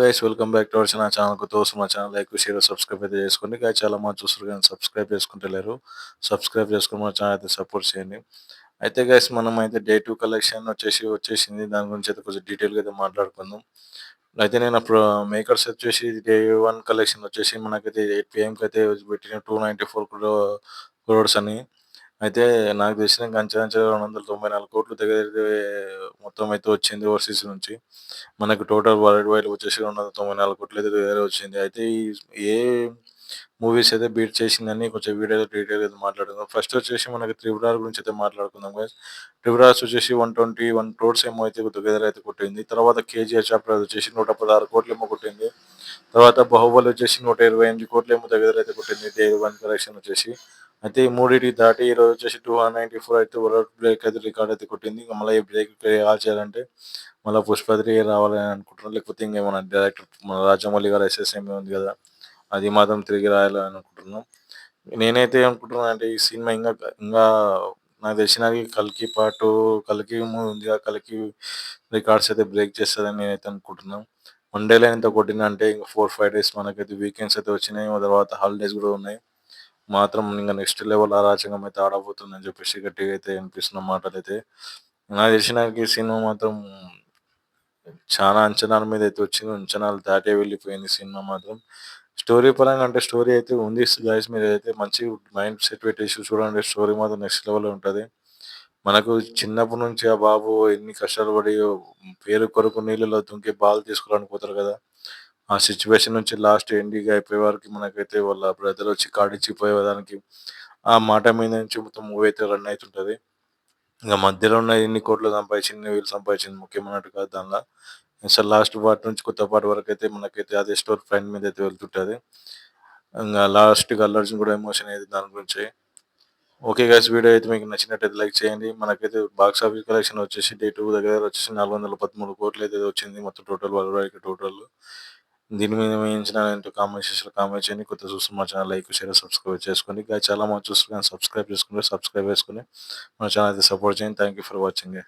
Guys, welcome back to our channel. కొత్తగా వస్తున్న మా ఛానల్ లైక్, షేర్, సబ్స్క్రైబ్ అయితే చేసుకోండి. గైస్ చాలా మంది చూస్తారు కానీ సబ్స్క్రైబ్ చేసుకుంటలేరు. సబ్స్క్రైబ్ చేసుకొని మన ఛానల్ అయితే సపోర్ట్ చేయండి. అయితే గైస్ మనం అయితే డే 2 కలెక్షన్ వచ్చేసింది. దాని గురించి అయితే కొంచెం డీటెయిల్‌గా అయితే మాట్లాడుకుందాం. అయితే నేను అప్పుడు మేకర్స్ వచ్చేసి డే 1 కలెక్షన్ వచ్చేసి మనకైతే 8 పీఎంకి అయితే పెట్టిన 294 క్రోర్స్ అని. అయితే నాకు తెలిసినంక అంచెలంచెలుగా 294,00,00,000 దగ్గర దగ్గర మొత్తం అయితే వచ్చింది ఓవర్సీస్ నుంచి. మనకు టోటల్ వరల్డ్ వైడ్ వచ్చేసి 294,00,00,000 అయితే దగ్గర వచ్చింది. అయితే ఏ మూవీస్ అయితే బీట్ చేసిందని కొంచెం వీడియోలో డీటెయిల్‌గా అయితే మాట్లాడుకుందాం. ఫస్ట్ వచ్చేసి మనకి 'త్రిబుల్ ఆర్' గురించి అయితే మాట్లాడుకుందాం గైస్. 'త్రిబుల్ ఆర్స్' వచ్చేసి 121 క్రోర్స్ ఏమో అయితే టుగెదర్ అయితే కొట్టింది. తర్వాత 'కేజీఎఫ్ చాప్టర్' వచ్చేసి 116 కోట్లు ఏమో కొట్టింది. తర్వాత 'బాహుబలి' వచ్చేసి 128 కోట్లు ఏమో దగ్గర అయితే కొట్టింది డే 1 కలెక్షన్ వచ్చేసి. అయితే ఈ మూడిటిని దాటి ఈరోజు వచ్చేసి 294 అయితే వరల్డ్ బ్రేక్ అయితే రికార్డ్ అయితే కొట్టింది. ఇంక మళ్ళీ ఈ బ్రేక్ ఎలా చేయాలంటే మళ్ళా 'పుష్ప 3' రావాలని అనుకుంటున్నాను. లేకపోతే ఇంకేమన్నా డైరెక్టర్ మన 'రాజమౌళి' గారి ఎస్ఎస్ఎంఏ ఉంది కదా! అది మాత్రం తిరిగి రాయాలని అనుకుంటున్నాం. నేనైతే ఏమనుకుంటున్నానంటే ఈ సినిమా ఇంగా నాకు తెలిసినవి 'కల్కి' మూవీ ఉందిగా 'కల్కి' రికార్డ్స్ అయితే బ్రేక్ చేస్తదని నేనైతే అనుకుంటున్నాను. వన్ డేలో ఇంత కొట్టిందంటే ఇంక 4, 5 డేస్ మనకైతే వీకెండ్స్ అయితే వచ్చినాయి. తర్వాత హాలిడేస్ కూడా ఉన్నాయి. మాత్రం ఇంక నెక్స్ట్ లెవెల్ అరాచకం అయితే ఆడబోతుందని చెప్పేసి గట్టిగా అయితే వినిపిస్తున్న మాటలైతే. నాకు తెలిసినవరకి ఈ సినిమా మాత్రం చాలా అంచనాల మీద అయితే వచ్చింది. అంచనాలు దాటే వెళ్ళిపోయింది సినిమా మాత్రం. స్టోరీ పరంగా అంటే స్టోరీ అయితే ఉంది గైస్, మీరైతే మంచి మైండ్ సెట్ పెట్టేసి చూడండి. స్టోరీ మాత్రం నెక్స్ట్ లెవెల్‌లో ఉంటది. మనకు చిన్నప్పటి నుంచి ఆ బాబు ఎన్ని కష్టాలు పడి పేరు కొరకు నీళ్ళలో దుంకి బాల్ తీసుకురావడానికి పోతారు కదా! ఆ సిట్యుయేషన్ నుంచి లాస్ట్ ఎండింగ్ అయిపోయే వరకు మనకైతే వాళ్ళ బ్రదర్ వచ్చి కార్డిచ్చిపోయేదానికి ఆ మాట మీద నుంచి మొత్తం మూవీ అయితే రన్ అయితుంటది. ఇంక మధ్యలో ఉన్న ఎన్ని కోట్లు సంపాదించింది, వీళ్ళు సంపాదించింది ముఖ్యమైనట్టు కాదు దానిల. అసలు లాస్ట్ పార్ట్ నుంచి కొత్త పార్ట్ వరకైతే మనకైతే అదే స్టోరీ పాయింట్ మీద అయితే వెళ్తుంటది. ఇంగ లాస్ట్‌కి అల్లు అర్జున్ కూడా ఎమోషన్ అయ్యేది దాని గురించే. ఓకే గైస్, వీడియో అయితే మీకు నచ్చినట్టయితే లైక్ చేయండి. మనకైతే బాక్స్ ఆఫీస్ కలెక్షన్ వచ్చేసి డే 2 దగ్గర దగ్గర వచ్చేసి 413 కోట్లు అయితే వచ్చింది మొత్తం టోటల్ వరల్డ్ వైడ్ టోటల్. దీని మీద మీ అంచనాలు ఏంటో కామెంట్ సెక్షన్‌లో కామెంట్ చేయండి. కొత్తగా చూస్తున్న మా ఛానల్ లైక్, షేర్, సబ్స్క్రైబ్ చేసుకోండి. ఇంకా చాలా మంది చూస్తున్నారు కానీ సబ్స్క్రైబ్ చేసుకోండి. సబ్స్క్రైబ్ చేసుకొని మన ఛానల్ అయితే సపోర్ట్ చేయండి. Thank you for watching.